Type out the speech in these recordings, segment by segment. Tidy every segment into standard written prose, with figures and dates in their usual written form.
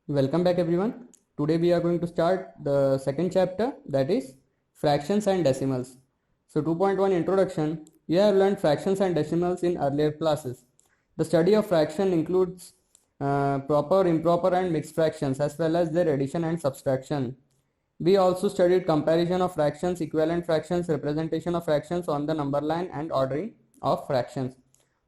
Welcome back everyone. Today we are going to start the second chapter, that is fractions and decimals. So 2.1 introduction. You have learned fractions and decimals in earlier classes. The study of fraction includes proper, improper and mixed fractions as well as their addition and subtraction. We also studied comparison of fractions, equivalent fractions, representation of fractions on the number line and ordering of fractions.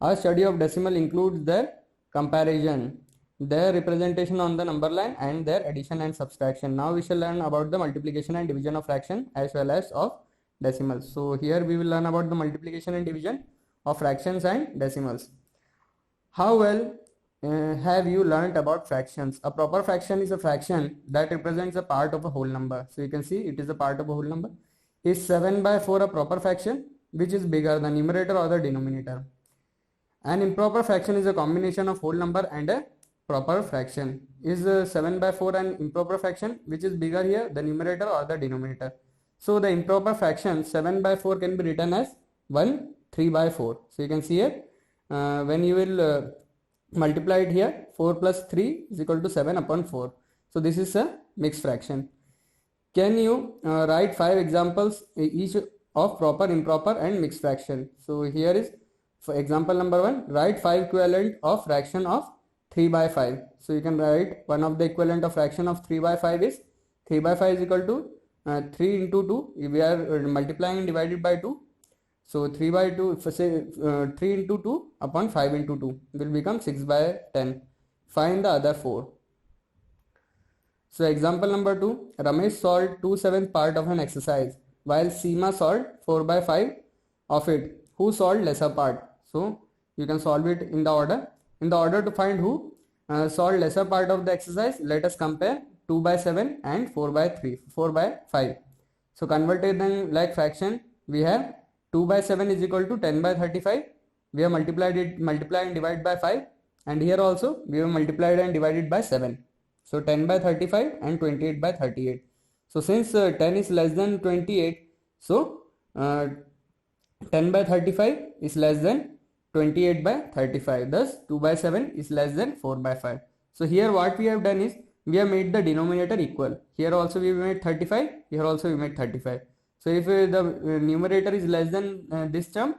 Our study of decimal includes their comparison, their representation on the number line and their addition and subtraction. Now we shall learn about the multiplication and division of fraction as well as of decimals. So here we will learn about the multiplication and division of fractions and decimals. How well have you learnt about fractions? A proper fraction is a fraction that represents a part of a whole number. So you can see it is a part of a whole number. Is 7 by 4 a proper fraction? Which is bigger, the numerator or the denominator? An improper fraction is a combination of whole number and a proper fraction. Is 7 by 4 an improper fraction? Which is bigger here, the numerator or the denominator? So the improper fraction 7 by 4 can be written as 1 3 by 4. So you can see here when you will multiply it here, 4 plus 3 is equal to 7 upon 4. So this is a mixed fraction. Can you write 5 examples each of proper, improper and mixed fraction? So here is for example number 1, write 5 equivalent of fraction of 3 by 5. So you can write one of the equivalent of fraction of 3 by 5 is 3 by 5 is equal to 3 into 2. We are multiplying and divided by 2. So 3 by 2, if say 3 into 2 upon 5 into 2 will become 6 by 10. Find the other 4. So example number 2, Ramesh solved 2/7 part of an exercise while Seema solved 4 by 5 of it. Who solved lesser part? So you can solve it in the order. In the order to find who solved lesser part of the exercise, let us compare 2 by 7 and 4 by 5. So converted them like fraction, we have 2 by 7 is equal to 10 by 35. We have multiplied and divided by 5, and here also we have multiplied and divided by 7. So 10 by 35 and 28 by 38. So since 10 is less than 28, so 10 by 35 is less than 28 by 35. Thus 2 by 7 is less than 4 by 5. So here what we have done is we have made the denominator equal. Here also we made 35. Here also we made 35. So if the numerator is less than this term,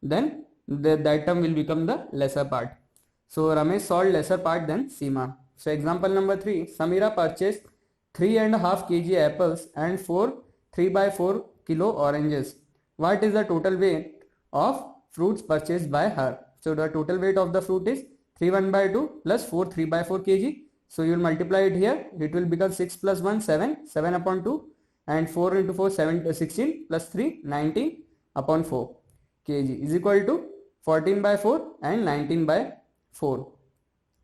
then that term will become the lesser part. So Ramesh solved lesser part than Seema. So example number 3, Samira purchased 3.5 kg apples and 3 by 4 kilo oranges. What is the total weight of fruits purchased by her? So the total weight of the fruit is 3 1 by 2 plus 4 3 by 4 kg. So you will multiply it here. It will become 6 plus 1 7, 7 upon 2, and 4 into 4 7 16 plus 3 19 upon 4 kg is equal to 14 by 4 and 19 by 4.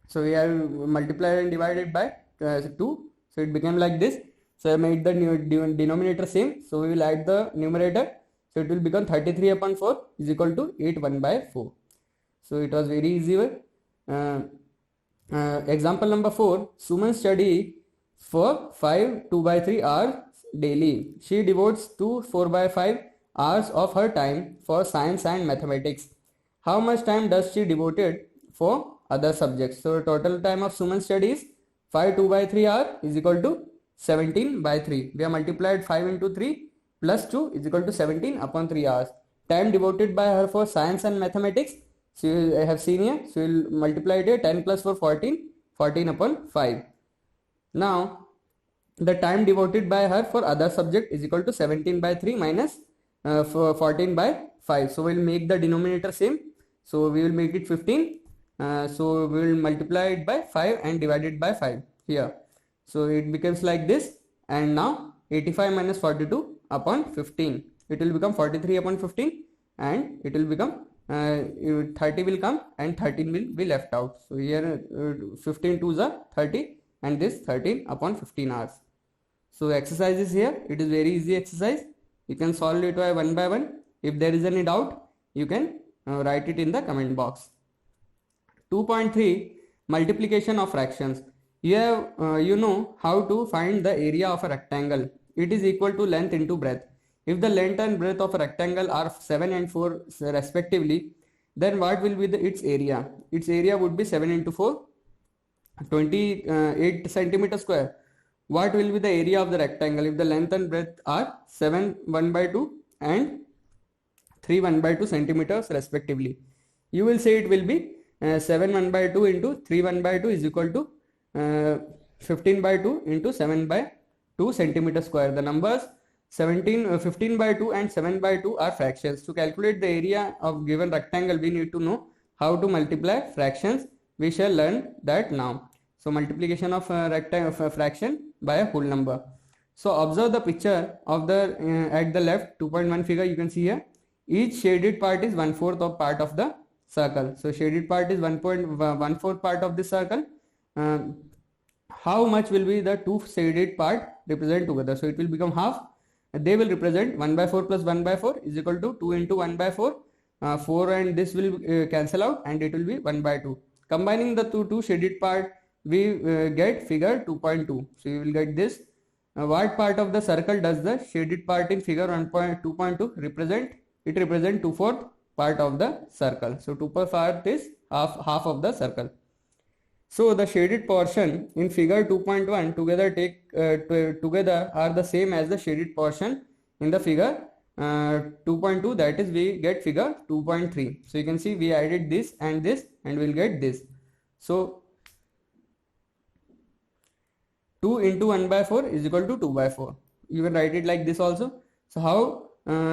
So we have multiplied and divided by 2. So it became like this. So I made the denominator same. So we will add the numerator. So it will become 33 upon 4 is equal to 8 1 by 4. So it was very easy. Example number 4. Suman study for 5 2 by 3 hours daily. She devotes 4 by 5 hours of her time for science and mathematics. How much time does she devoted for other subjects? So total time of Suman study is 5 2 by 3 hour is equal to 17 by 3. We have multiplied 5 into 3 plus 2 is equal to 17 upon 3 hours. Time devoted by her for science and mathematics. So I have seen here. So we will multiply it here. 10 plus 4 14. 14 upon 5. Now the time devoted by her for other subject is equal to 17 by 3 minus 14 by 5. So we will make the denominator same. So we will make it 15. So we will multiply it by 5 and divide it by 5 here. So it becomes like this. And now 85 minus 42 upon 15. It will become 43 upon 15, and it will become 30 will come and 13 will be left out. So here 15 2s are 30 and this 13 upon 15 hours. So exercise is here. It is very easy exercise. You can solve it by one. If there is any doubt, you can write it in the comment box. 2.3 Multiplication of fractions. You have you know how to find the area of a rectangle. It is equal to length into breadth. If the length and breadth of a rectangle are 7 and 4 respectively, then what will be its area? Its area would be 7 into 4 28 centimeter square, what will be the area of the rectangle if the length and breadth are 7 1 by 2 and 3 1 by 2 centimeters respectively? You will say it will be 7 1 by 2 into 3 1 by 2 is equal to 15 by 2 into 7 by 2 centimeter square. The numbers 15 by 2 and 7 by 2 are fractions. To calculate the area of given rectangle, we need to know how to multiply fractions. We shall learn that now. So multiplication of a fraction by a whole number. So observe the picture of the at the left 2.1 figure. You can see here each shaded part is 1/4 of part of the circle. So shaded part is 1.14 part of the circle. How much will be the two shaded part represent together? So it will become half. They will represent 1 by 4 plus 1 by 4 is equal to 2 into 1 by 4. 4 and this will cancel out and it will be 1 by 2. Combining the two shaded part, we get figure 2.2. So you will get this. What part of the circle does the shaded part in figure 1.2.2 represent? It represents 2/4 part of the circle. So 2/4 part is half of the circle. So the shaded portion in figure 2.1 together are the same as the shaded portion in the figure 2.2, that is we get figure 2.3. So you can see we added this and we'll get this. So 2 into 1 by 4 is equal to 2 by 4. You can write it like this also. So how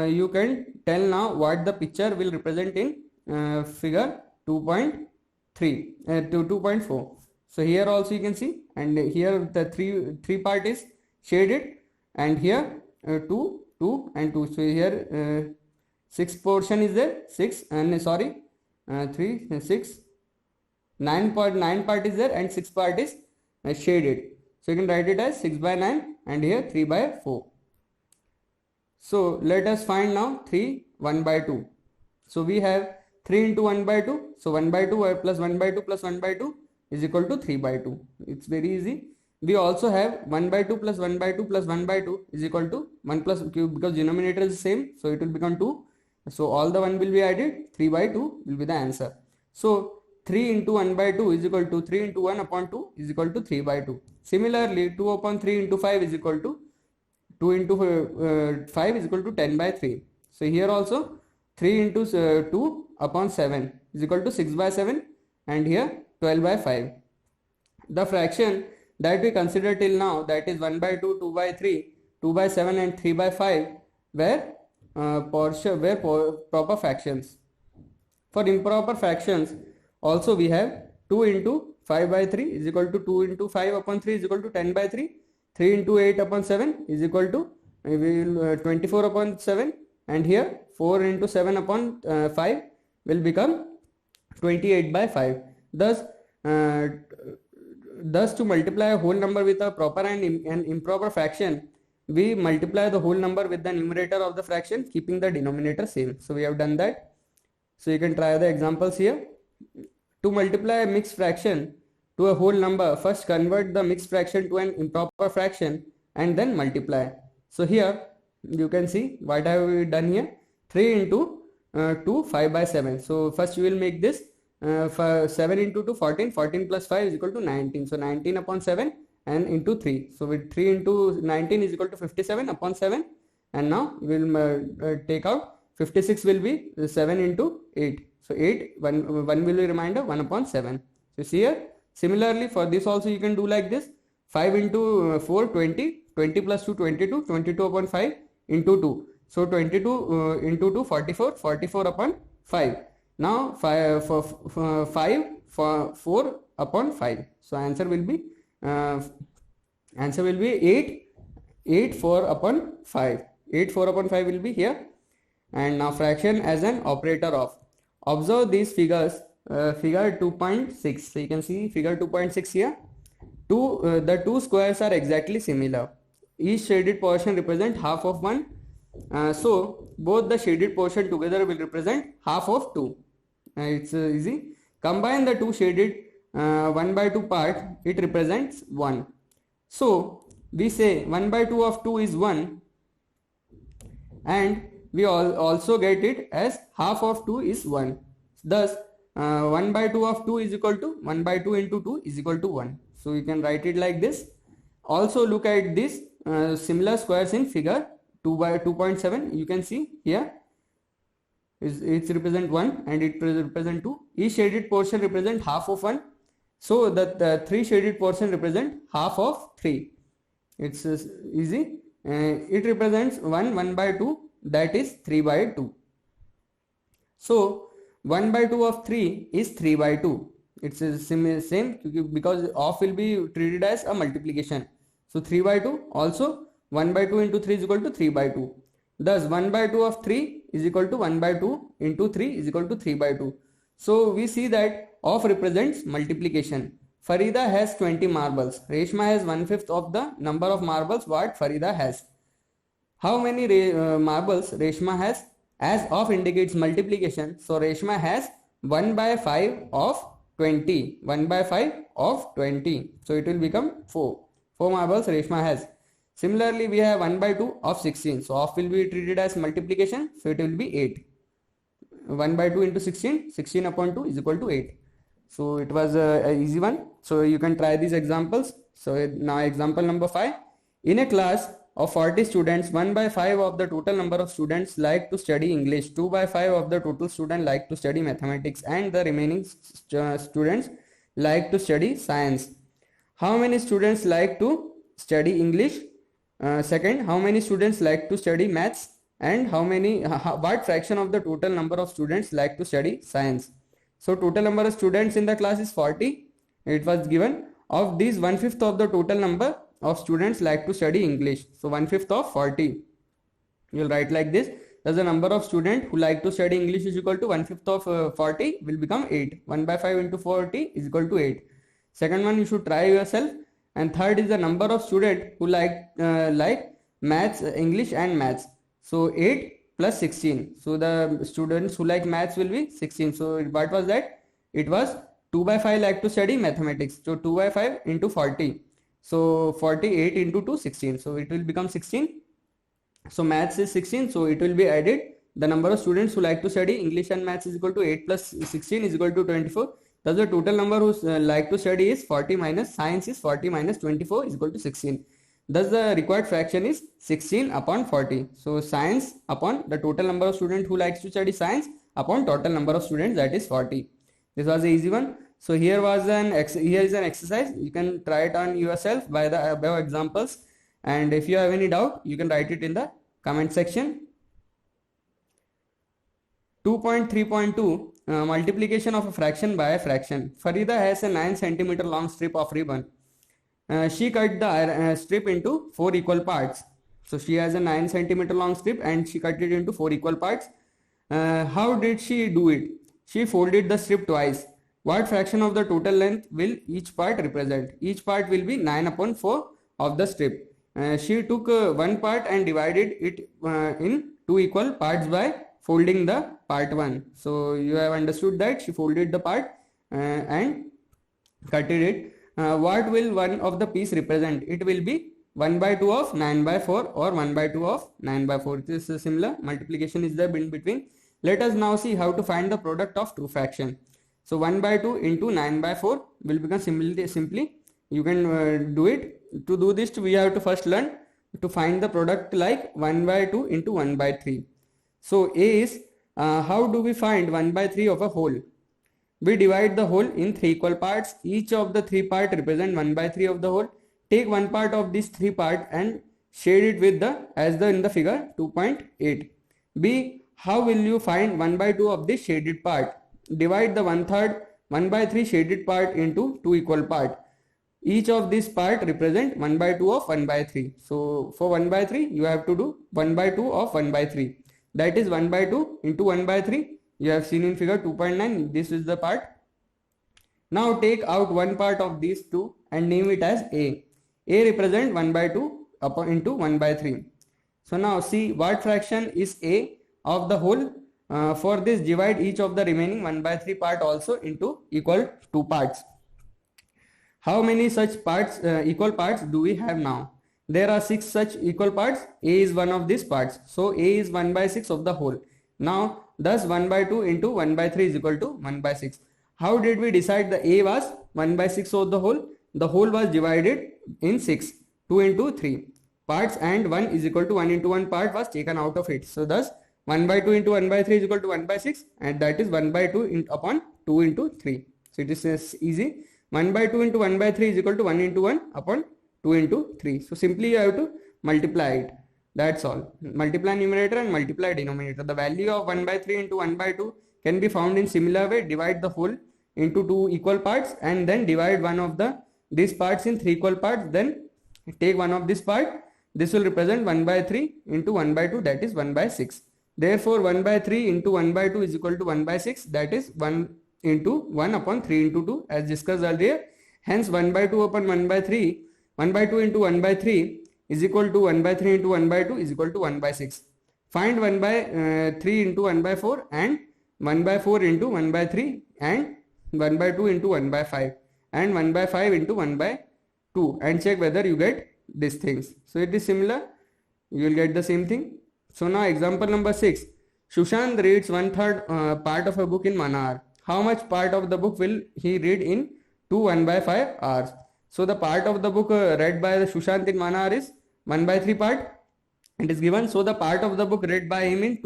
you can tell now what the picture will represent in figure 2.3 to 2.4. So here also you can see, and here the three part is shaded, and here 2 and 2. So here 6 portion is there, 6 and 3 6 9 part is there, and 6 part is shaded. So you can write it as 6 by 9 and here 3 by 4. So let us find now 3 1 by 2. So we have 3 into 1 by 2. So 1 by 2 plus 1 by 2 plus 1 by 2 is equal to 3 by 2. It's very easy. We also have 1 by 2 plus 1 by 2 plus 1 by 2 is equal to 1 plus cube, because denominator is same. So it will become 2. So all the 1 will be added. 3 by 2 will be the answer. So 3 into 1 by 2 is equal to 3 into 1 upon 2 is equal to 3 by 2. Similarly, 2 upon 3 into 5 is equal to 2 into 5 is equal to 10 by 3. So here also 3 into 2 upon 7 is equal to 6 by 7, and here 12 by 5. The fraction that we consider till now, that is 1 by 2, 2 by 3, 2 by 7 and 3 by 5 were proper fractions. For improper fractions also we have 2 into 5 by 3 is equal to 2 into 5 upon 3 is equal to 10 by 3. 3 into 8 upon 7 is equal to 24 upon 7, and here 4 into 7 upon 5 will become 28 by 5. Thus to multiply a whole number with a proper and improper fraction, we multiply the whole number with the numerator of the fraction, keeping the denominator same. So we have done that. So you can try the examples here. To multiply a mixed fraction to a whole number, first convert the mixed fraction to an improper fraction and then multiply. So here you can see what have we done here. 3 into 2, 5 by 7. So first you will make this 7 into 2, 14. 14 plus 5 is equal to 19. So 19 upon 7 and into 3. So with 3 into 19 is equal to 57 upon 7. And now we will take out 56 will be 7 into 8. So 1 will be remainder 1 upon 7. So see here. Similarly for this also you can do like this. 5 into 4, 20. 20 plus 2, 22. 22 upon 5 into 2. So 22 into 2, 44. 44 upon 5. Now 5 for 4 upon 5. So answer will be 8 4 upon 5. 8 4 upon 5 will be here. And now fraction as an operator of. Observe these figures. Figure 2.6. So you can see figure 2.6 here. The two squares are exactly similar. Each shaded portion represents half of one. So both the shaded portion together will represent half of 2. It's easy. Combine the two shaded 1 by 2 part, it represents 1. So we say 1 by 2 of 2 is 1, and we also get it as half of 2 is 1. Thus 1 by 2 of 2 is equal to 1 by 2 into 2 is equal to 1. So you can write it like this. Also look at this similar squares in figure 2 by 2.7. You can see here it represent 1 and it represent 2. Each shaded portion represent half of 1. So the 3 shaded portion represent half of 3. It's easy. It represents 1 by 2, that is 3 by 2. So 1 by 2 of 3 is 3 by 2. It's same because of will be treated as a multiplication. So 3 by 2 also 1 by 2 into 3 is equal to 3 by 2. Thus 1 by 2 of 3 is equal to 1 by 2 into 3 is equal to 3 by 2. So we see that of represents multiplication. Farida has 20 marbles. Reshma has 1/5 of the number of marbles what Farida has. How many marbles Reshma has? As of indicates multiplication, so Reshma has 1 by 5 of 20. 1 by 5 of 20. So it will become 4. 4 marbles Reshma has. Similarly, we have 1 by 2 of 16. So of will be treated as multiplication. So it will be 8. 1 by 2 into 16. 16 upon 2 is equal to 8. So it was an easy one. So you can try these examples. So now example number 5. In a class of 40 students, 1 by 5 of the total number of students like to study English, 2 by 5 of the total students like to study mathematics, and the remaining students like to study science. How many students like to study English? Second, how many students like to study maths, and what fraction of the total number of students like to study science? So total number of students in the class is 40. It was given. Of these, 1/5 of the total number of students like to study English. So 1/5 of 40. You will write like this. As the number of students who like to study English is equal to 1/5 of 40 will become 8. 1 by 5 into 40 is equal to 8. Second one you should try yourself. And third is the number of students who like maths, English and maths. So 8 plus 16. So the students who like maths will be 16. So what was that? It was 2 by 5 like to study mathematics. So 2 by 5 into 40. So 48 into 2, 16. So it will become 16. So maths is 16. So it will be added. The number of students who like to study English and maths is equal to 8 plus 16 is equal to 24. Thus the total number who like to study is 40 minus science is 40 minus 24 is equal to 16. Thus the required fraction is 16 upon 40. So science upon the total number of students who likes to study science upon total number of students, that is 40. This was an easy one. So here is an exercise. You can try it on yourself by the above examples. And if you have any doubt, you can write it in the comment section. 2.3.2 multiplication of a fraction by a fraction. Farida has a 9 cm long strip of ribbon. She cut the strip into 4 equal parts. So she has a 9 cm long strip and she cut it into 4 equal parts. How did she do it? She folded the strip twice. What fraction of the total length will each part represent? Each part will be 9 upon 4 of the strip. She took one part and divided it in 2 equal parts by folding the part 1. So you have understood that she folded the part and cut it. What will one of the piece represent? It will be 1 by 2 of 9 by 4 or 1 by 2 of 9 by 4. This is similar. Multiplication is there in between. Let us now see how to find the product of two fraction. So 1 by 2 into 9 by 4 will become simply you can do it. To do this, we have to first learn to find the product like 1 by 2 into 1 by 3. So A is how do we find 1 by 3 of a whole? We divide the whole in 3 equal parts. Each of the 3 parts represent 1 by 3 of the whole. Take one part of this 3 part and shade it with in the figure 2.8. B, how will you find 1 by 2 of this shaded part? Divide the 1/3 1 by 3 shaded part into 2 equal parts. Each of this part represent 1 by 2 of 1 by 3. So for 1 by 3 you have to do 1 by 2 of 1 by 3. That is 1 by 2 into 1 by 3. You have seen in figure 2.9. This is the part. Now take out one part of these two and name it as A. A represent 1 by 2 into 1 by 3. So now see what fraction is A of the whole. For this, divide each of the remaining 1 by 3 part also into equal 2 parts. How many such parts, equal parts do we have now? There are 6 such equal parts. A is one of these parts. So A is 1 by 6 of the whole. Now Thus 1 by 2 into 1 by 3 is equal to 1 by 6. How did we decide the A was 1 by 6 of the whole? The whole was divided in 6, 2 into 3 parts, and 1 is equal to 1 into 1 part was taken out of it. So thus 1 by 2 into 1 by 3 is equal to 1 by 6, and that is 1 by 2 upon 2 into 3. So it is easy. 1 by 2 into 1 by 3 is equal to 1 into 1 upon 2 into 3. So simply you have to multiply it. That's all. Multiply numerator and multiply denominator. The value of 1 by 3 into 1 by 2 can be found in similar way. Divide the whole into 2 equal parts and then divide one of these parts in 3 equal parts. Then take one of this part. This will represent 1 by 3 into 1 by 2, that is 1 by 6. Therefore 1 by 3 into 1 by 2 is equal to 1 by 6, that is 1 into 1 upon 3 into 2 as discussed earlier. Hence 1 by 2 upon 1 by 3, 1 by 2 into 1 by 3 is equal to 1 by 3 into 1 by 2 is equal to 1 by 6. Find 1 by 3 into 1 by 4 and 1 by 4 into 1 by 3 and 1 by 2 into 1 by 5 and 1 by 5 into 1 by 2 and check whether you get these things. So it is similar, you will get the same thing. So now example number 6. Sushant reads 1/3 part of a book in 1 hour. How much part of the book will he read in 2 1 by 5 hours? So the part of the book read by the Sushant in 1 hour is 1 by 3 part. It is given. So the part of the book read by him in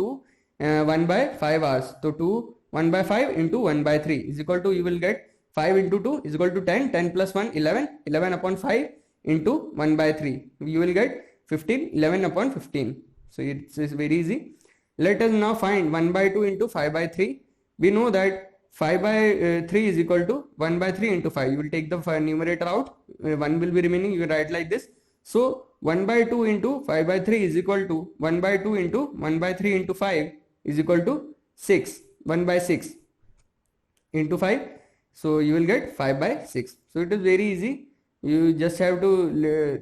1 by 5 hours. So 2 1 by 5 into 1 by 3 is equal to, you will get 5 into 2 is equal to 10. 10 plus 1 11. 11 upon 5 into 1 by 3. You will get 15. 11 upon 15. So it is very easy. Let us now find 1 by 2 into 5 by 3. We know that 5 by 3 is equal to 1 by 3 into 5. You will take the numerator out. 1 will be remaining. You will write like this. So 1 by 2 into 5 by 3 is equal to 1 by 2 into 1 by 3 into 5 is equal to 6. 1 by 6 into 5. So you will get 5 by 6. So it is very easy. You just have to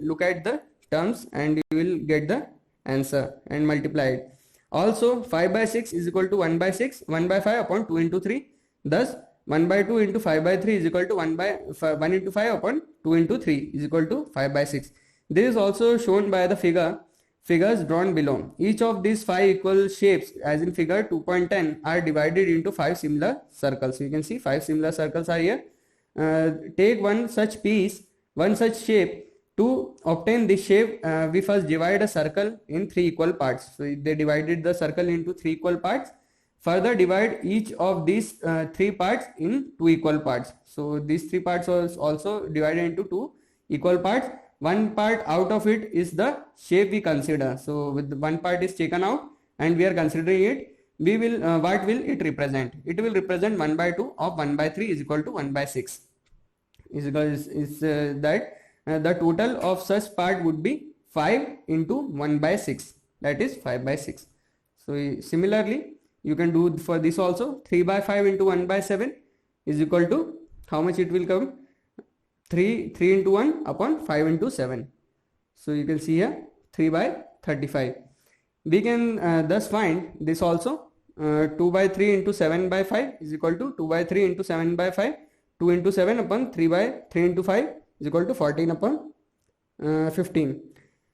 look at the terms and you will get the answer and multiply it. Also 5 by 6 is equal to 1 by 6, 1 by 5 upon 2 into 3. Thus 1 by 2 into 5 by 3 is equal to 1 by 1 into 5 upon 2 into 3 is equal to 5 by 6. This is also shown by the figures drawn below. Each of these 5 equal shapes, as in figure 2.10, are divided into 5 similar circles. So you can see 5 similar circles are here. Take one such piece, one such shape. To obtain this shape, we first divide a circle in 3 equal parts. So they divided the circle into 3 equal parts. Further divide each of these 3 parts in 2 equal parts. So these 3 parts are also divided into 2 equal parts. One part out of it is the shape we consider. So with one part is taken out and we are considering it, we will what will it represent? It will represent 1 by 2 of 1 by 3 is equal to 1 by 6. That the total of such part would be 5 into 1 by 6, that is 5 by 6. So similarly you can do for this also. 3 by 5 into 1 by 7 is equal to, how much it will come? 3 into 1 upon 5 into 7. So you can see here 3 by 35. We can thus find this also. 2 by 3 into 7 by 5 is equal to 2 by 3 into 7 by 5. 2 into 7 upon 3 by 3 into 5 is equal to 14 upon 15.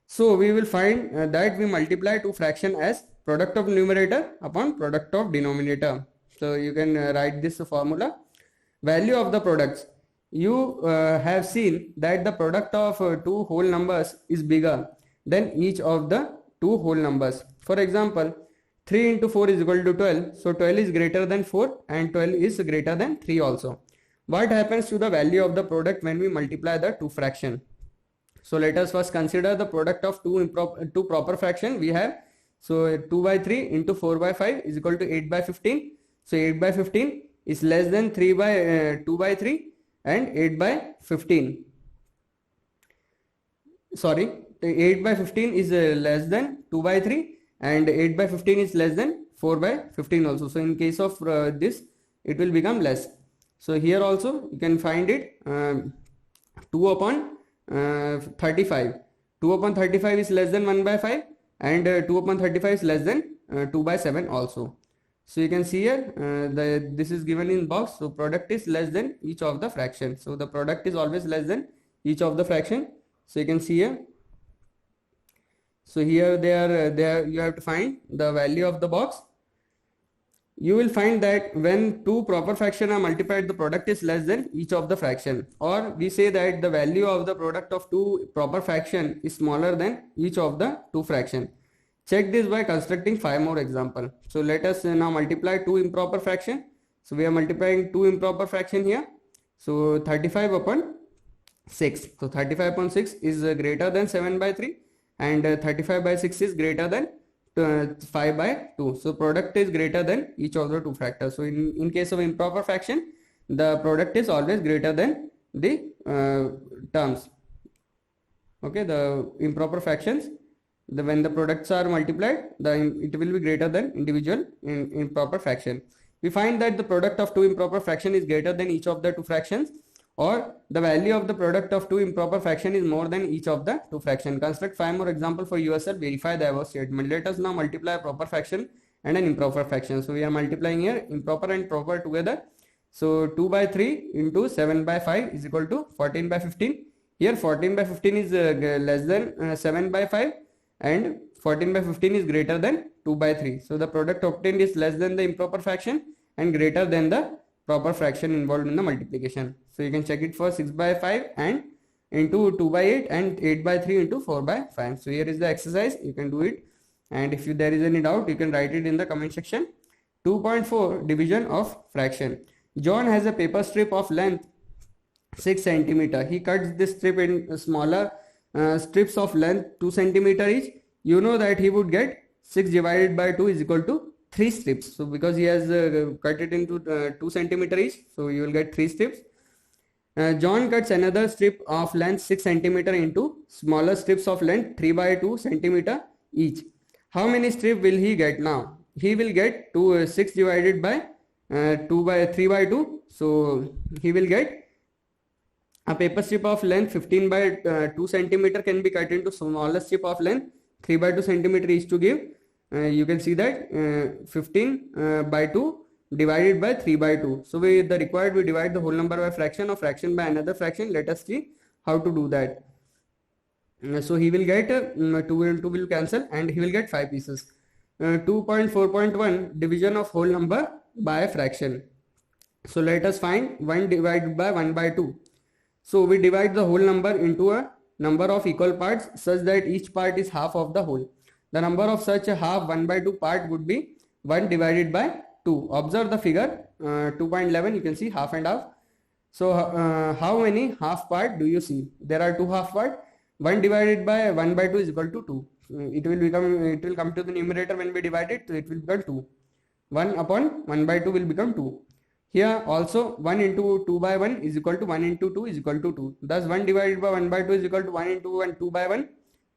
So we will find that we multiply two fraction as product of numerator upon product of denominator. So you can write this formula. Value of the products. You have seen that the product of two whole numbers is bigger than each of the two whole numbers. For example, 3 into 4 is equal to 12. So 12 is greater than 4 and 12 is greater than 3 also. What happens to the value of the product when we multiply the two fraction? So let us first consider the product of two proper fraction we have. So 2 by 3 into 4 by 5 is equal to 8 by 15. So 8 by 15 is less than 3 by 2 by 3 and 8 by 15. Sorry, 8 by 15 is less than 2 by 3 and 8 by 15 is less than 4 by 15 also. So in case of this, it will become less. So here also you can find it 2 upon 35. 2 upon 35 is less than 1 by 5 and 2 upon 35 is less than 2 by 7 also. So you can see here this is given in box. So product is less than each of the fraction. So the product is always less than each of the fraction. So you can see here. So here there you have to find the value of the box. you will find that when two proper fraction are multiplied, the product is less than each of the fraction, or we say that the value of the product of two proper fraction is smaller than each of the two fraction. Check this by constructing 5 more example. So let us now multiply two improper fraction. So we are multiplying two improper fraction here. So 35 upon 6. So 35 upon 6 is greater than 7 by 3, and 35 by 6 is greater than 5 by 2. So product is greater than each of the two factors. So in case of improper fraction, the product is always greater than the terms. Okay, the improper fractions, when the products are multiplied, it will be greater than individual improper fraction. We find that the product of two improper fraction is greater than each of the two fractions, or the value of the product of two improper fraction is more than each of the two fraction. Construct 5 more example for yourself. Verify the above statement. Let us now multiply a proper fraction and an improper fraction. So we are multiplying here improper and proper together. So 2 by 3 into 7 by 5 is equal to 14 by 15. Here 14 by 15 is less than 7 by 5, and 14 by 15 is greater than 2 by 3. So the product obtained is less than the improper fraction and greater than the proper fraction involved in the multiplication. So you can check it for 6 by 5 and into 2 by 8 and 8 by 3 into 4 by 5. So here is the exercise. You can do it, and if there is any doubt, you can write it in the comment section. 2.4 division of fraction. John has a paper strip of length 6 centimeter. He cuts this strip in smaller strips of length 2 centimeter each. You know that he would get 6 divided by 2 is equal to 3 strips. So because he has cut it into 2 centimeter each, so you will get 3 strips. John cuts another strip of length 6 centimeter into smaller strips of length 3 by 2 centimeter each. How many strips will he get now? He will get 6 divided by 3 by 2. So he will get a paper strip of length 15 by 2 centimeter can be cut into smaller strip of length 3 by 2 centimeter each to give. You can see that 15 by 2 divided by 3 by 2. So we divide the whole number by fraction or fraction by another fraction. Let us see how to do that. So he will get 2 and 2 will cancel, and he will get 5 pieces. 2.4.1 division of whole number by a fraction. So let us find 1 divided by 1 by 2. So we divide the whole number into a number of equal parts such that each part is half of the whole. The number of such a half 1 by 2 part would be 1 divided by 2. Observe the figure 2.11. You can see half and half. So how many half part do you see? There are 2 half part. 1 divided by 1 by 2 is equal to 2. It will come to the numerator when we divide it. So it will become 2. 1 upon 1 by 2 will become 2. Here also 1 into 2 by 1 is equal to 1 into 2 is equal to 2. Thus 1 divided by 1 by 2 is equal to 1 into 1 2 by 1.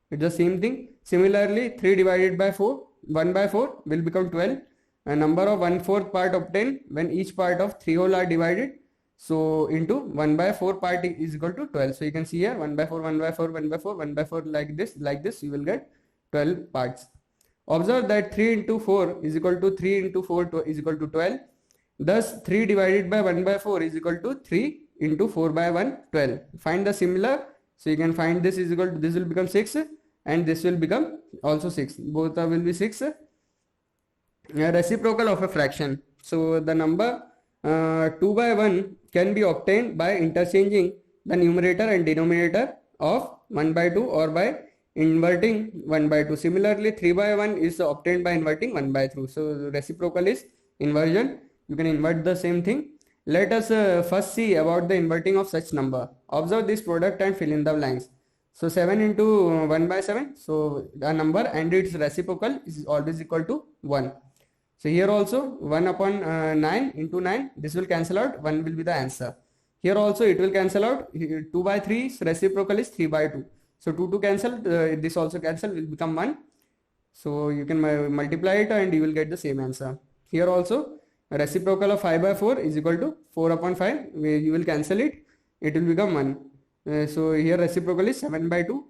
It's the same thing. Similarly 3 divided by 4, 1 by 4 will become 12. A number of 1/4 part obtained when each part of 3 whole are divided. So into 1 by 4 part is equal to 12. So you can see here 1 by 4, 1 by 4, 1 by 4, 1 by 4 like this you will get 12 parts. Observe that 3 into 4 is equal to 3 into 4 is equal to 12. Thus 3 divided by 1 by 4 is equal to 3 into 4 by 1, 12. Find the similar. So you can find this is equal to, this will become 6 and this will become also 6. Both will be 6. A reciprocal of a fraction. So the number 2 by 1 can be obtained by interchanging the numerator and denominator of 1 by 2 or by inverting 1 by 2. Similarly 3 by 1 is obtained by inverting 1 by 2. So the reciprocal is inversion. You can invert the same thing. Let us first see about the inverting of such number. Observe this product and fill in the blanks. So 7 into 1 by 7. So a number and its reciprocal is always equal to 1. So here also 1 upon 9 into 9. This will cancel out. 1 will be the answer. Here also it will cancel out. 2 by 3 reciprocal is 3 by 2. So 2 cancel. This also cancel will become 1. So you can multiply it and you will get the same answer. Here also reciprocal of 5 by 4 is equal to 4 upon 5. You will cancel it. It will become 1. So here reciprocal is 7 by 2.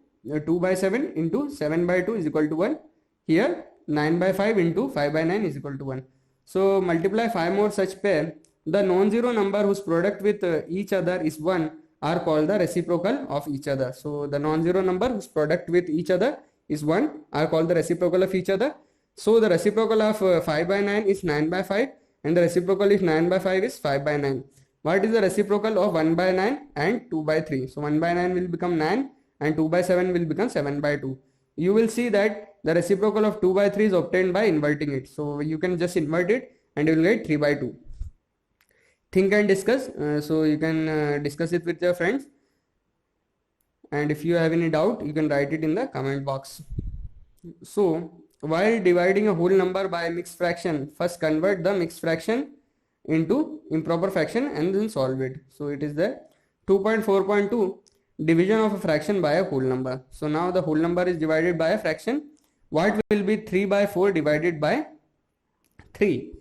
2 by 7 into 7 by 2 is equal to 1. Here 9 by 5 into 5 by 9 is equal to 1. So multiply 5 more such pair. The non-zero number whose product with each other is 1 are called the reciprocal of each other. So the non-zero number whose product with each other is 1 are called the reciprocal of each other. So the reciprocal of 5 by 9 is 9 by 5 and the reciprocal is 9 by 5 is 5 by 9. What is the reciprocal of 1 by 9 and 2 by 3? So 1 by 9 will become 9 and 2 by 7 will become 7 by 2. You will see that the reciprocal of 2 by 3 is obtained by inverting it. So you can just invert it and you will get 3 by 2. Think and discuss. So you can discuss it with your friends. And if you have any doubt, you can write it in the comment box. So while dividing a whole number by a mixed fraction, first convert the mixed fraction into improper fraction and then solve it. So it is the 2.4.2 division of a fraction by a whole number. So now the whole number is divided by a fraction. What will be 3 by 4 divided by 3?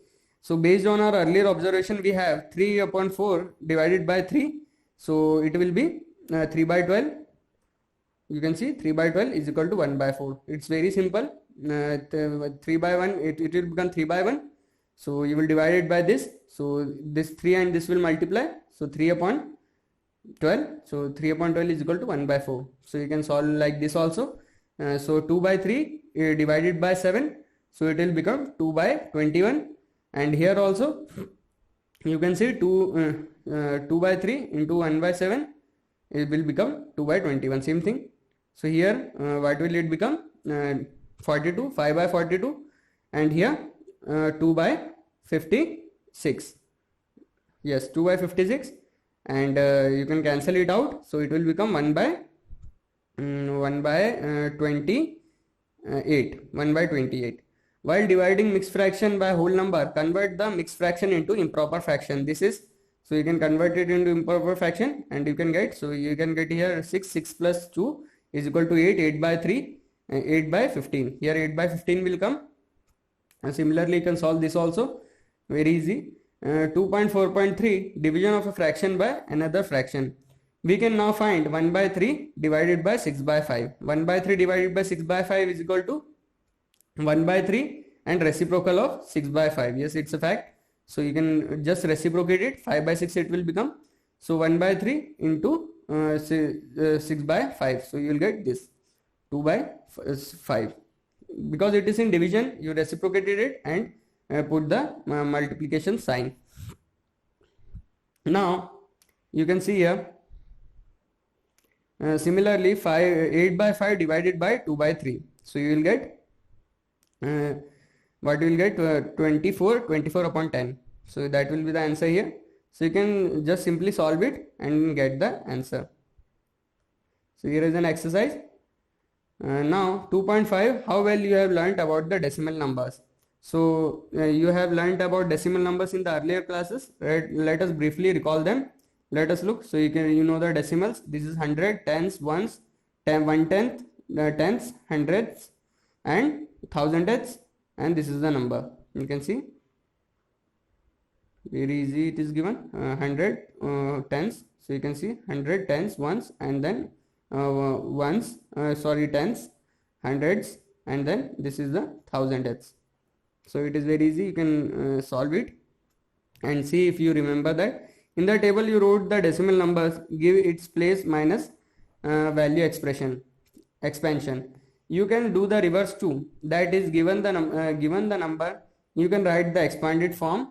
So based on our earlier observation, we have 3 upon 4 divided by 3. So it will be 3 by 12. You can see 3 by 12 is equal to 1 by 4. It's very simple. 3 by 1, it will become 3 by 1. So you will divide it by this. So this 3 and this will multiply. So 3 upon 12. So 3 upon 12 is equal to 1 by 4. So you can solve like this also. So 2 by 3 divided by 7. So it will become 2 by 21. And here also you can see 2 by 3 into 1 by 7. It will become 2 by 21. Same thing. So here what will it become? 42, 5 by 42, and here 2 by 56. Yes, 2 by 56, and you can cancel it out. So it will become 1 by 28. 1 by 28. While dividing mixed fraction by whole number, convert the mixed fraction into improper fraction. This is, so you can convert it into improper fraction and you can get, so you can get here 6 plus 2 is equal to 8 by 3, 8 by 15. Here 8 by 15 will come. And similarly you can solve this also, very easy. 2.4.3 division of a fraction by another fraction. We can now find 1 by 3 divided by 6 by 5. 1 by 3 divided by 6 by 5 is equal to 1 by 3 and reciprocal of 6 by 5. Yes, it's a fact. So you can just reciprocate it. 5 by 6 it will become. So 1 by 3 into 6 by 5. So you will get this 2 by 5. Because it is in division, you reciprocated it and put the multiplication sign. Now you can see here similarly 8 by 5 divided by 2 by 3. So you will get what you will get 24 upon 10. So that will be the answer here. So you can just simply solve it and get the answer. So here is an exercise. Now 2.5, how well you have learnt about the decimal numbers. So you have learnt about decimal numbers in the earlier classes. Let us briefly recall them. Let us look. So you know the decimals. This is 100, tens, ones, 1/10, tens, hundreds, and thousandths, and this is the number. You can see very easy. It is given 100 tens. So you can see 100 tens, ones, and then tens, hundreds, and then this is the thousandths. So it is very easy. You can solve it and see if you remember that. In the table you wrote the decimal numbers, give its place minus value expansion. You can do the reverse too. That is, given the number, you can write the expanded form.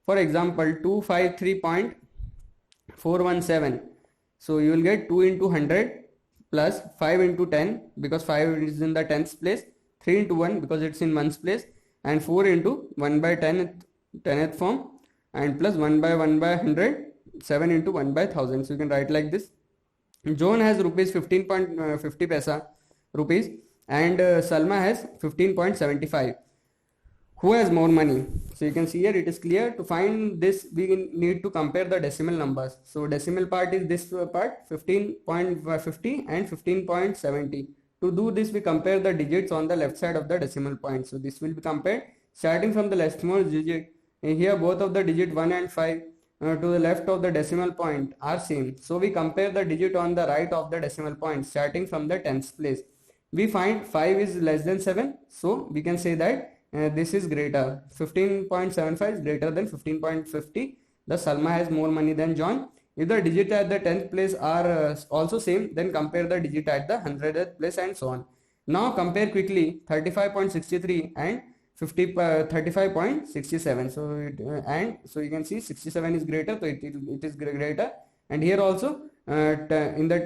For example, 253.417. So you will get 2 into 100 plus 5 into 10 because 5 is in the tens place, 3 into 1 because it's in ones place, and 4 into 1 by 10th form, and plus 1 by 100, 7 into 1 by 1000. So you can write like this. John has rupees 15.50 paisa rupees and Salma has 15.75. Who has more money? So you can see here it is clear. To find this, we need to compare the decimal numbers. So decimal part is this part, 15.50 and 15.70. To do this, we compare the digits on the left side of the decimal point. So this will be compared starting from the leftmost digit. Here both of the digit 1 and 5 to the left of the decimal point are same. So we compare the digit on the right of the decimal point starting from the tens place. We find 5 is less than 7. So we can say that this is greater. 15.75 is greater than 15.50. Thus Salma has more money than John. If the digit at the 10th place are also same, then compare the digit at the 100th place and so on. Now compare quickly 35.63 and 35.67. So and so you can see 67 is greater, so it is greater. And here also in that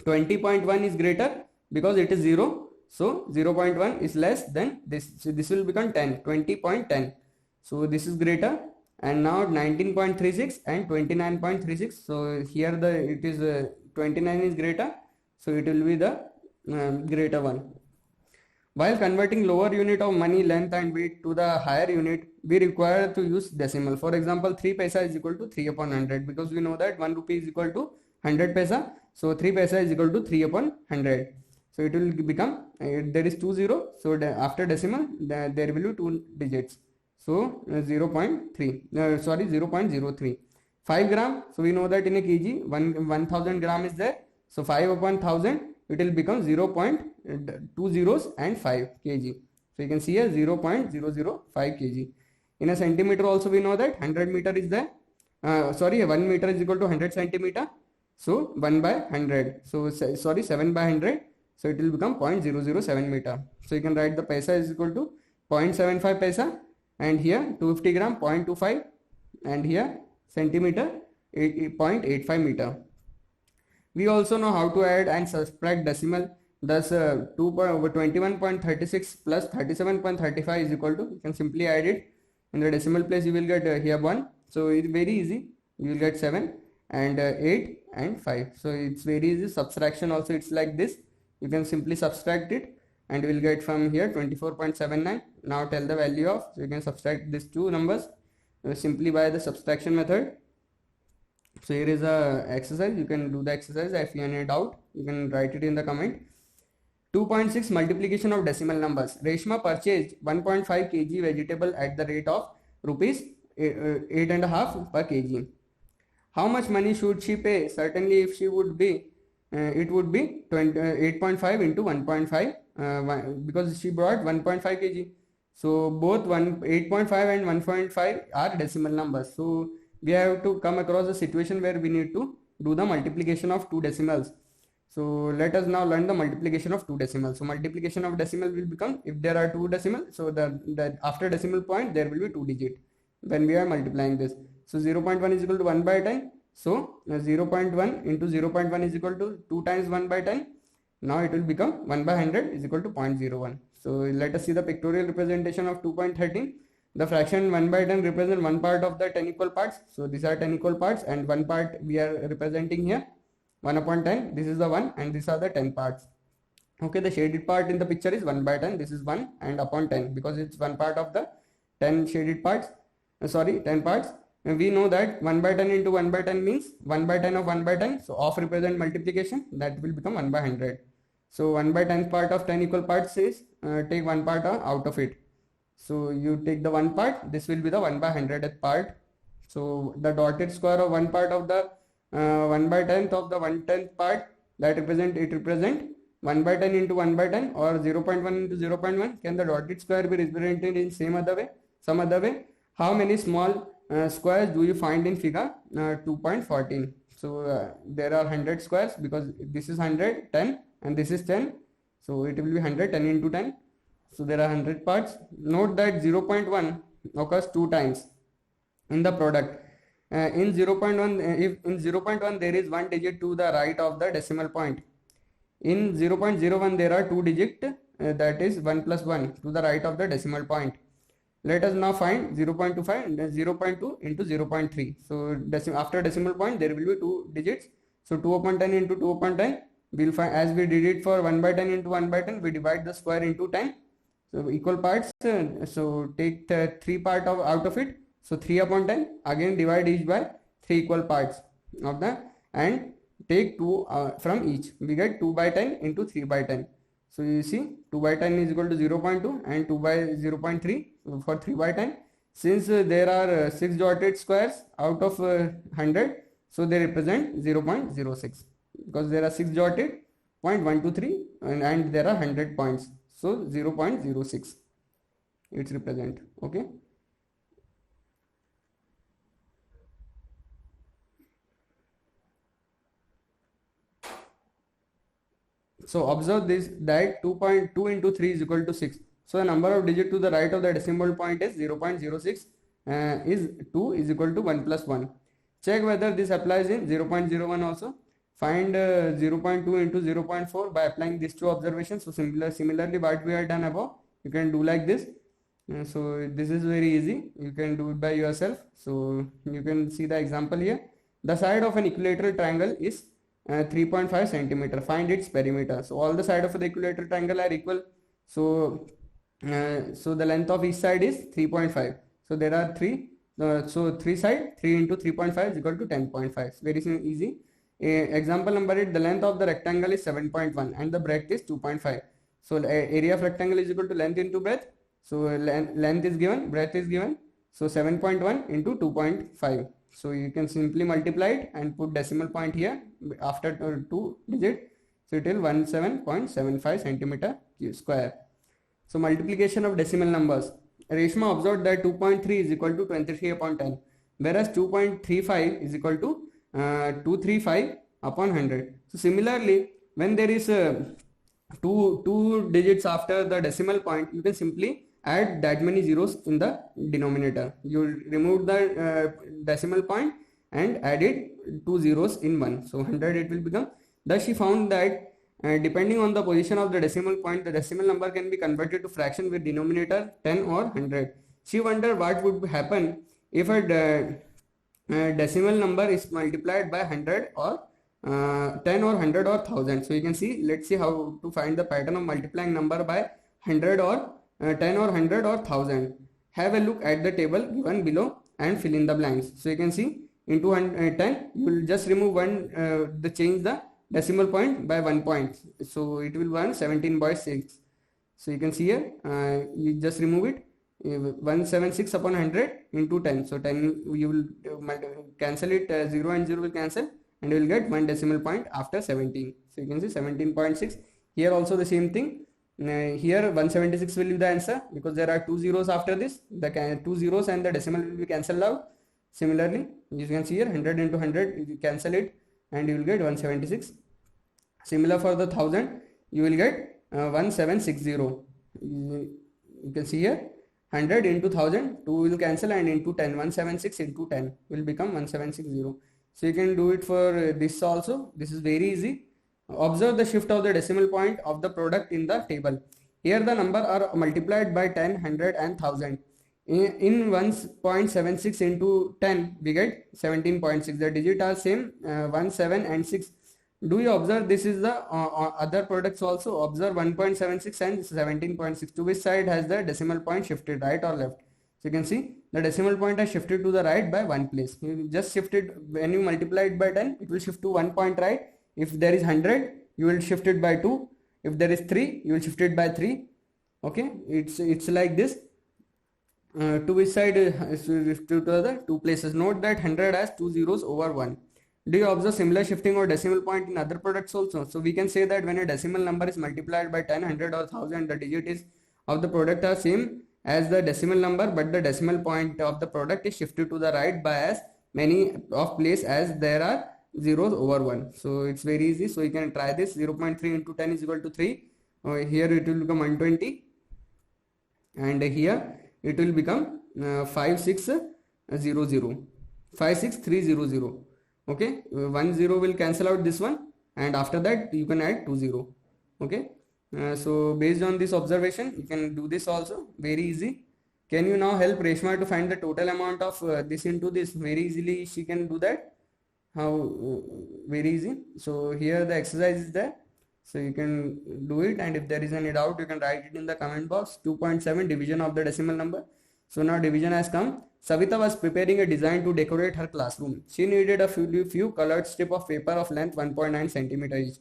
20.1 is greater because it is 0. So 0.1 is less than this. So this will become 10, 20.10. So this is greater. And now 19.36 and 29.36. So here it is 29 is greater. So it will be the greater one. While converting lower unit of money, length and weight to the higher unit, we require to use decimal. For example, 3 paisa is equal to 3 upon 100, because we know that 1 rupee is equal to 100 paisa. So 3 paisa is equal to 3 upon 100. So it will become, there is 2 0. So after decimal, there will be 2 digits. So 0.3, 0.03. 5 gram. So we know that in a kg, 1000 gram is there. So 5 upon 1000, it will become 0.2 zeros and 5 kg. So you can see here 0.005 kg. In a centimeter also we know that 100 meter is there. 1 meter is equal to 100 centimeter. So 1 by 100. So 7 by 100. So it will become 0.007 meter. So you can write the paisa is equal to 0.75 paisa. And here 250 gram 0.25. And here centimeter 0.85 meter. We also know how to add and subtract decimal. Thus 21.36 plus 37.35 is equal to, you can simply add it. In the decimal place you will get here 1. So it's very easy. You will get 7 and 8 and 5. So it's very easy. Subtraction also it's like this. You can simply subtract it and you will get from here 24.79. Now tell the value of, so you can subtract these two numbers simply by the subtraction method. So here is a exercise. You can do the exercise. If you have any doubt, you can write it in the comment. 2.6 multiplication of decimal numbers. Reshma purchased 1.5 kg vegetable at the rate of rupees 8.5 per kg. How much money should she pay? Certainly, if she would be, it would be 8.5 into 1.5 because she brought 1.5 kg. So both 8.5 and 1.5 are decimal numbers. So we have to come across a situation where we need to do the multiplication of two decimals. So let us now learn the multiplication of two decimals. So multiplication of decimal will become, if there are two decimals, so that after decimal point there will be 2 digit when we are multiplying this. So 0.1 is equal to 1 by 10. So 0.1 into 0.1 is equal to 2 times 1 by 10. Now it will become 1 by 100 is equal to 0.01. So let us see the pictorial representation of 2.13. The fraction 1 by 10 represent one part of the 10 equal parts. So these are 10 equal parts and one part we are representing here. 1 upon 10, this is the 1 and these are the 10 parts. Okay, the shaded part in the picture is 1 by 10. This is 1 and upon 10 because it's one part of the 10 shaded parts. 10 parts. And we know that 1 by 10 into 1 by 10 means 1 by 10 of 1 by 10. So of represent multiplication, that will become 1 by 100. So 1 by 10 part of 10 equal parts is take one part out of it. So you take the one part, this will be the 1 by 100th part. So the dotted square of one part of the 1 by 10th of the 1/10th part, that represent 1 by 10 into 1 by 10 or 0.1 into 0.1. Can the dotted square be represented in some other way? How many small squares do you find in figure 2.14? So there are 100 squares because this is 100, 10 and this is 10. So it will be 100, 10 into 10. So there are 100 parts. Note that 0.1 occurs 2 times in the product. In 0.1, if in 0.1 there is 1 digit to the right of the decimal point. In 0.01 there are 2 digits, that is 1 plus 1 to the right of the decimal point. Let us now find 0.25 and 0.2 into 0.3. So after decimal point there will be 2 digits. So 2 upon 10 into 2 upon 10. We'll find, as we did it for 1 by 10 into 1 by 10, we divide the square into 10. So equal parts, so take the 3 part out of it. So 3 upon 10, again divide each by 3 equal parts of the, and take 2 from each. We get 2 by 10 into 3 by 10. So you see 2 by 10 is equal to 0.2 and 2 by 0.3 for 3 by 10. Since there are 6 dotted squares out of 100, so they represent 0.06 because there are 6 dotted, 0.123 and there are 100 points. So 0.06 it's represent. Okay. So observe this, that 2.2 into 3 is equal to 6. So the number of digit to the right of the decimal point is 0.06 is 2 is equal to 1 plus 1. Check whether this applies in 0.01 also. Find 0.2 into 0.4 by applying these two observations. So similarly what we have done above, you can do like this. So this is very easy. You can do it by yourself. So you can see the example here. The side of an equilateral triangle is 3.5 centimeter. Find its perimeter. So all the side of the equilateral triangle are equal. So the length of each side is 3.5. So there are three. So three side 3 into 3.5 is equal to 10.5. Very easy. Example number 8. The length of the rectangle is 7.1 and the breadth is 2.5. So area of rectangle is equal to length into breadth. So length is given, breadth is given. So 7.1 into 2.5. So you can simply multiply it and put decimal point here after 2 digit. So it will 17.75 centimeter square. So multiplication of decimal numbers. Reshma observed that 2.3 is equal to 23 upon 10, whereas 2.35 is equal to 235 upon 100. So similarly, when there is two digits after the decimal point, you can simply add that many zeros in the denominator. You remove the decimal point and add it 2 zeros in one. So 100 it will become. Thus she found that depending on the position of the decimal point, the decimal number can be converted to fraction with denominator 10 or 100. She wondered what would happen if a decimal number is multiplied by 100 or 10 or 100 or 1000. So you can see, let's see how to find the pattern of multiplying number by 100 or 10 or 100 or 1000. Have a look at the table given below and fill in the blanks. So you can see into 10, you will just remove one, change the decimal point by 1 point. So it will run 17.6. So you can see here, you just remove it. 176 upon 100 into 10. So 10, you will cancel it, 0 and 0 will cancel, and you will get 1 decimal point after 17. So you can see 17.6. Here also the same thing. Here 176 will be the answer because there are 2 zeros after this. The 2 zeros and the decimal will be cancelled out. Similarly, you can see here 100 into 100, you cancel it and you will get 176. Similar for the 1000, you will get 1760. You can see here 100 into 1000, 2 will cancel, and into 10, 176 into 10 will become 1760. So you can do it for this also. This is very easy. Observe the shift of the decimal point of the product in the table. Here the number are multiplied by 10, 100 and 1000. In 1.76 into 10 we get 17.6. The digit are same, 1, 7 and 6. Do you observe this is the other products also? Observe 1.76 and 17.6. To which side has the decimal point shifted, right or left? So you can see the decimal point has shifted to the right by 1 place. You just shifted, when you multiply it by 10, it will shift to 1 point right. If there is 100, you will shift it by 2. If there is 3, you will shift it by 3. Okay, it's like this. To which side is shifted to the 2 places. Note that 100 has 2 zeros over 1. Do you observe similar shifting or decimal point in other products also? So we can say that when a decimal number is multiplied by 10, 100 or 1000, the digit is of the product are same as the decimal number, but the decimal point of the product is shifted to the right by as many of place as there are zeros over 1. So it's very easy. So you can try this. 0.3 into 10 is equal to 3. Here it will become 120, and here it will become 5600, 56300. Okay, 1 0 will cancel out this one, and after that you can add 2 0. Okay, so based on this observation you can do this also, very easy. Can you now help Reshma to find the total amount of this into this? Very easily she can do that. How? Very easy. So here the exercise is there, so you can do it, and if there is any doubt you can write it in the comment box. 2.7 division of the decimal number. So now division has come. Savita was preparing a design to decorate her classroom. She needed a few colored strip of paper of length 1.9 centimeter each.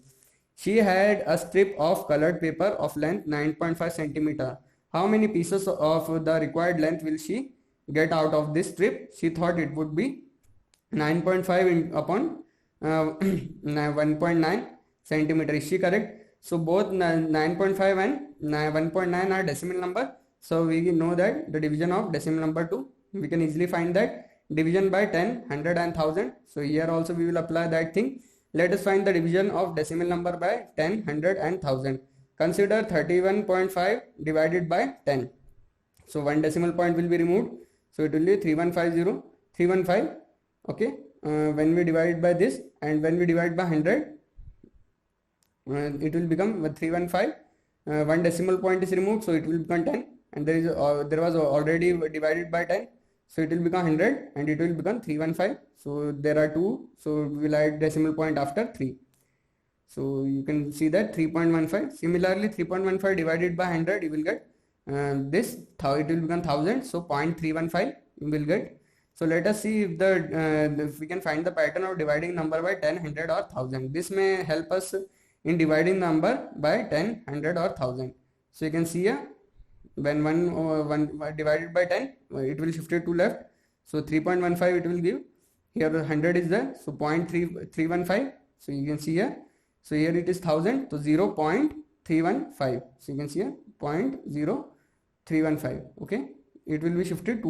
She had a strip of colored paper of length 9.5 centimeter. How many pieces of the required length will she get out of this strip? She thought it would be 9.5 upon 1.9 centimeter. Is she correct? So both 9.5 and 1.9 are decimal number. So we know that the division of decimal number 2, we can easily find that division by 10, 100 and 1000. So here also we will apply that thing. Let us find the division of decimal number by 10, 100 and 1000. consider 31.5 divided by 10. So one decimal point will be removed. So it will be 315. Okay. When we divide by this and when we divide by 100, it will become 315. One decimal point is removed, so it will become 10. And there was already divided by 10, so it will become 100 and it will become 315. So there are two, so we will add decimal point after 3. So you can see that 3.15. Similarly, 3.15 divided by 100, you will get this. It will become 1000. So 0.315 you will get. So let us see if we can find the pattern of dividing number by 10, 100 or 1000. This may help us in dividing number by 10, 100 or 1000. So you can see here, when one divided by 10, it will shift it to left. So 3.15 it will give. Here 100 is there, so 0.315. So you can see here. So here it is 1000, so 0.315. So you can see here 0.0315. Okay, it will be shifted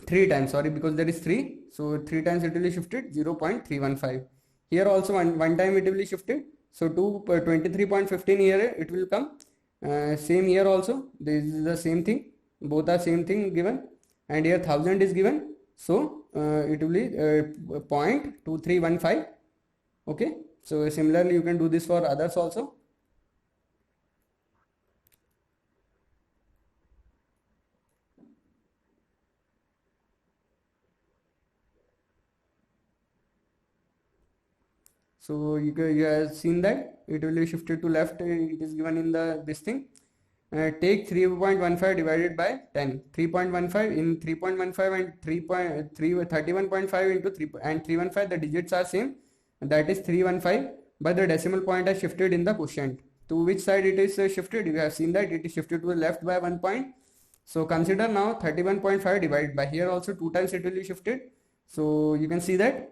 3 times, sorry, because there is 3. So 3 times it will be shifted 0.315. Here also one time it will be shifted. So 23.15 here it will come. Same here also. This is the same thing. Both are same thing given. And here 1000 is given. So it will be 0.2315. Okay. So similarly you can do this for others also. So you have seen that it will be shifted to left. It is given in this thing. Take 3.15 divided by 10. 3.15 in 3.15 and 31.5 into 3 and 315. The digits are same. That is 315. But the decimal point has shifted in the quotient. To which side it is shifted? You have seen that it is shifted to the left by 1 point. So consider now 31.5 divided by, here also 2 times it will be shifted. So you can see that.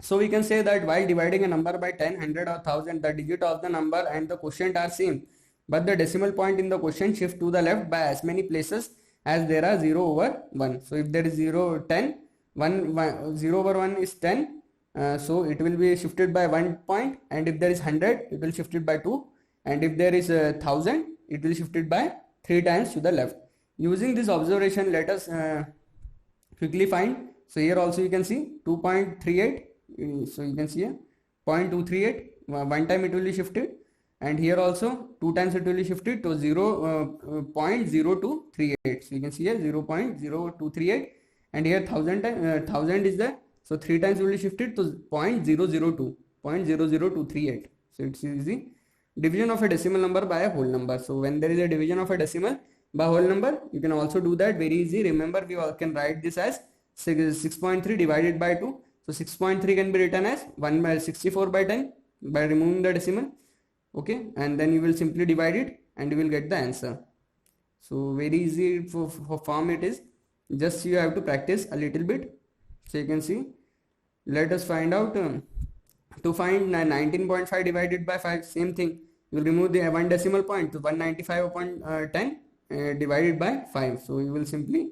So we can say that while dividing a number by 10, 100 or 1000, the digit of the number and the quotient are same, but the decimal point in the quotient shift to the left by as many places as there are 0 over 1. So if there is 0, 10, 0 over 1 is 10, so it will be shifted by 1 point, and if there is 100, it will shift it by 2, and if there is 1000, it will shift it by 3 times to the left. Using this observation, let us quickly find. So here also you can see 2.38. So you can see here 0.238. One time it will be shifted, and here also 2 times it will be shifted to 0.0238. So you can see here 0.0238, and here 1000 is there. So 3 times it will be shifted to 0.00238. So it's easy. Division of a decimal number by a whole number. So when there is a division of a decimal by whole number, you can also do that very easy. Remember, we all can write this as 6.3 divided by 2. So 6.3 can be written as 1 by 64 by 10 by removing the decimal. Okay, and then you will simply divide it and you will get the answer. So very easy for form it is. Just you have to practice a little bit. So you can see. Let us find out. To find 19.5 divided by 5, same thing. You will remove the 1 decimal point to 195 upon 10 divided by 5. So you will simply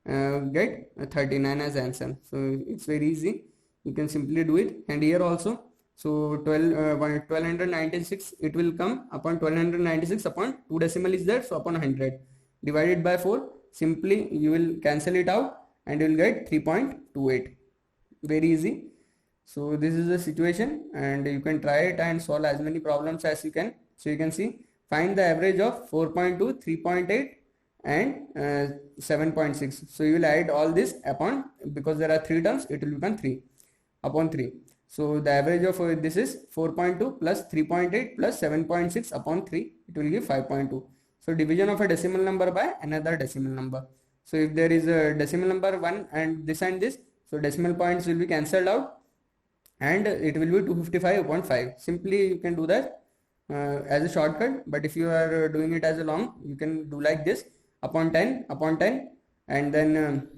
get 39 as answer. So it's very easy. You can simply do it. And here also, so 1296, it will come upon 1296 upon 2 decimal is there, so upon 100 divided by 4. Simply you will cancel it out and you will get 3.28. Very easy. So this is the situation, and you can try it and solve as many problems as you can. So you can see, find the average of 4.2, 3.8 and 7.6. So you will add all this upon, because there are 3 terms, it will become 3 upon 3. So the average of this is 4.2 plus 3.8 plus 7.6 upon 3. It will give 5.2. So division of a decimal number by another decimal number. So if there is a decimal number 1 and this, so decimal points will be cancelled out, and it will be 255 upon 5. Simply you can do that as a shortcut, but if you are doing it as a long, you can do like this, upon 10, and then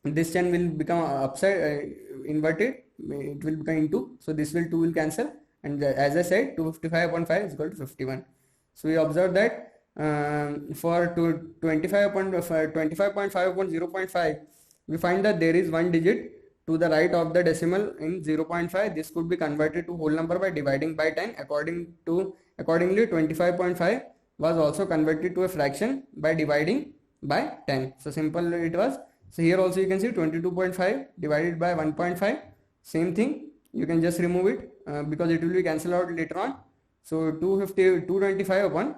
this 10 will become upside inverted, it will become into, so this 2 will cancel, and as I said, 255 upon 5 is equal to 51. So we observe that for 25.5 upon 0.5, we find that there is one digit to the right of the decimal in 0.5. This could be converted to whole number by dividing by 10. Accordingly 25.5 was also converted to a fraction by dividing by 10. So simple it was. So here also you can see 22.5 divided by 1.5, same thing, you can just remove it because it will be cancelled out later on. So 225 upon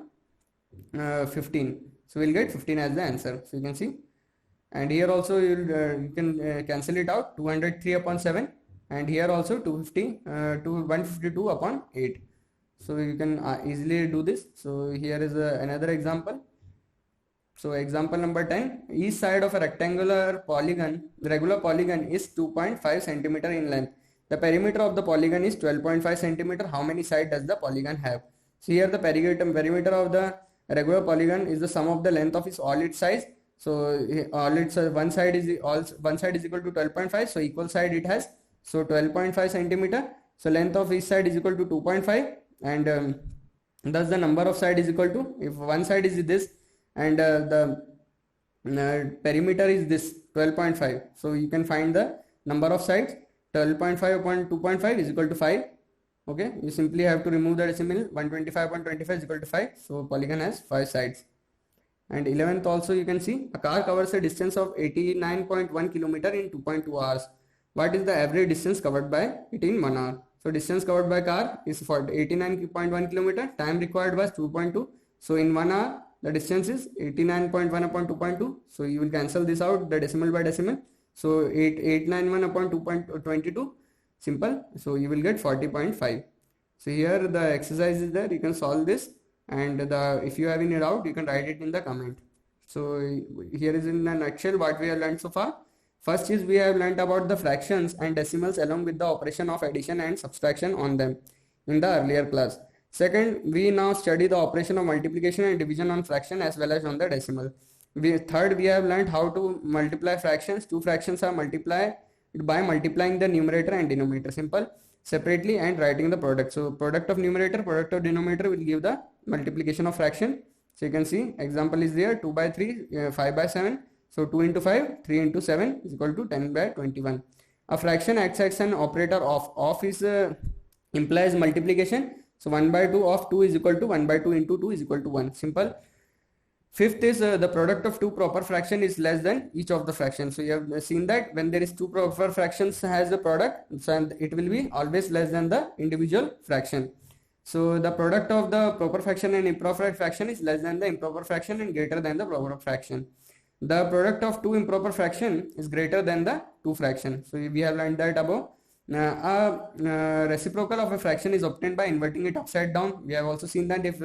15, so we'll get 15 as the answer. So you can see, and here also you can cancel it out, 203 upon 7, and here also 152 upon 8. So you can easily do this. So here is another example. So example number 10, each side of a rectangular polygon, the regular polygon, is 2.5 centimeter in length. The perimeter of the polygon is 12.5 centimeter. How many sides does the polygon have? So here the perimeter of the regular polygon is the sum of the length of all its sides. So all its one side is equal to 12.5. So equal side it has. So 12.5 centimeter. So length of each side is equal to 2.5, and thus the number of side is equal to, if one side is this and the perimeter is this 12.5, so you can find the number of sides. 12.5 upon 2.5 is equal to 5. Okay, you simply have to remove the decimal. 125 upon 25 is equal to 5. So polygon has 5 sides. And 11th also you can see, a car covers a distance of 89.1 kilometer in 2.2 hours. What is the average distance covered by it in 1 hour? So distance covered by car is for 89.1 kilometer. Time required was 2.2. So in 1 hour the distance is 89.1 upon 2.2. So you will cancel this out, the decimal by decimal. So 891 upon 2.22, simple. So you will get 40.5. So here the exercise is there, you can solve this, and if you have any doubt you can write it in the comment. So here is in a nutshell what we have learned so far. First is we have learned about the fractions and decimals along with the operation of addition and subtraction on them in the earlier class. Second, we now study the operation of multiplication and division on fraction as well as on the decimal. Third, we have learned how to multiply fractions. Two fractions are multiplied by multiplying the numerator and denominator, simple, separately, and writing the product. So product of numerator, product of denominator will give the multiplication of fraction. So you can see example is there, 2 by 3, 5 by 7. So 2 into 5, 3 into 7 is equal to 10 by 21. A fraction acts as an operator of. Of is implies multiplication. So 1 by 2 of 2 is equal to 1 by 2 into 2 is equal to 1, simple. Fifth is the product of two proper fraction is less than each of the fractions. So you have seen that when there is two proper fractions has the product, so it will be always less than the individual fraction. So the product of the proper fraction and improper fraction is less than the improper fraction and greater than the proper fraction. The product of two improper fraction is greater than the two fraction. So we have learned that above. A reciprocal of a fraction is obtained by inverting it upside down. We have also seen that if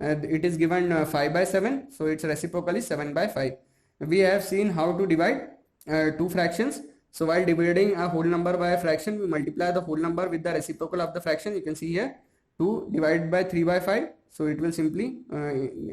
it is given 5 by 7, so its reciprocal is 7 by 5. We have seen how to divide two fractions. So while dividing a whole number by a fraction, we multiply the whole number with the reciprocal of the fraction. You can see here 2 divided by 3 by 5. So it will simply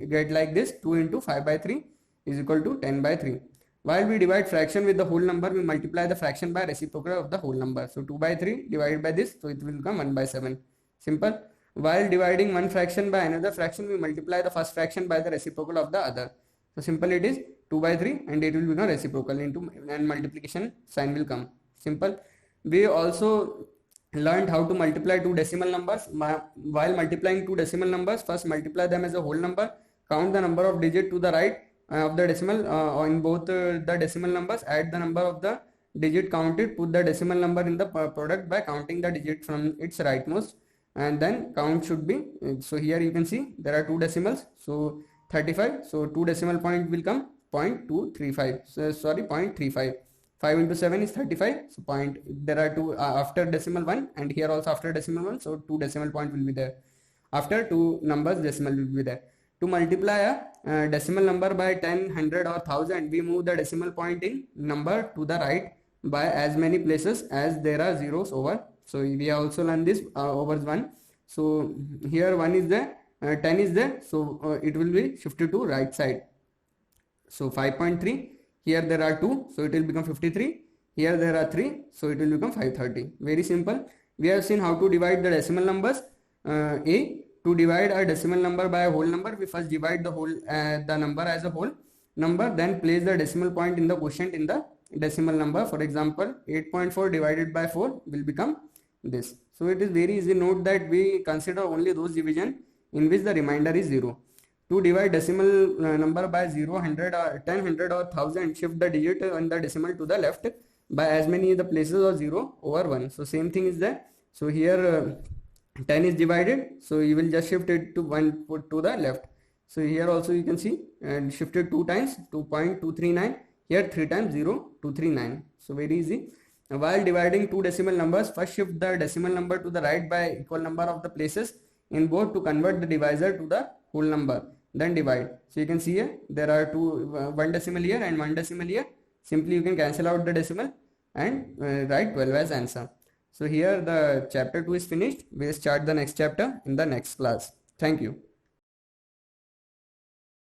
get like this, 2 into 5 by 3 is equal to 10 by 3. While we divide fraction with the whole number, we multiply the fraction by reciprocal of the whole number. So 2 by 3 divided by this, so it will become 1 by 7. Simple. While dividing one fraction by another fraction, we multiply the first fraction by the reciprocal of the other. So simple it is, 2 by 3, and it will become reciprocal into, and multiplication sign will come. Simple. We also learned how to multiply two decimal numbers. While multiplying two decimal numbers, first multiply them as a whole number, count the number of digit to the right of the decimal in both the decimal numbers, add the number of the digit counted, put the decimal number in the product by counting the digit from its rightmost, and then count should be, so here you can see there are two decimals, so 35, so 2 decimal point will come 0.235, so sorry 0.35. 5 into 7 is 35, so there are two after decimal 1, and here also after decimal 1, so 2 decimal point will be there. After two numbers decimal will be there. To multiply a decimal number by 10, 100 or 1000, we move the decimal point in number to the right by as many places as there are zeros over. So we have also learned this over 1. So here 1 is there, 10 is there, so it will be shifted to right side. So 5.3, here there are 2, so it will become 53. Here there are 3, so it will become 530. Very simple. We have seen how to divide the decimal numbers. To divide a decimal number by a whole number, we first divide the whole the number as a whole number, then place the decimal point in the quotient in the decimal number. For example, 8.4 divided by 4 will become this. So it is very easy. Note that we consider only those division in which the remainder is 0. To divide decimal number by 0, 100 or 10, 100 or 1000, shift the digit on the decimal to the left by as many the places of 0 over 1. So same thing is there. So here 10 is divided, so you will just shift it to 1 put to the left. So here also you can see and shifted 2 times 2.239, here 3 times 0.239. So very easy. Now, while dividing two decimal numbers, first shift the decimal number to the right by equal number of the places in both to convert the divisor to the whole number, then divide. So you can see here there are one decimal here and one decimal here. Simply you can cancel out the decimal and write 12 as answer. So here the chapter 2 is finished. We'll start the next chapter in the next class. Thank you.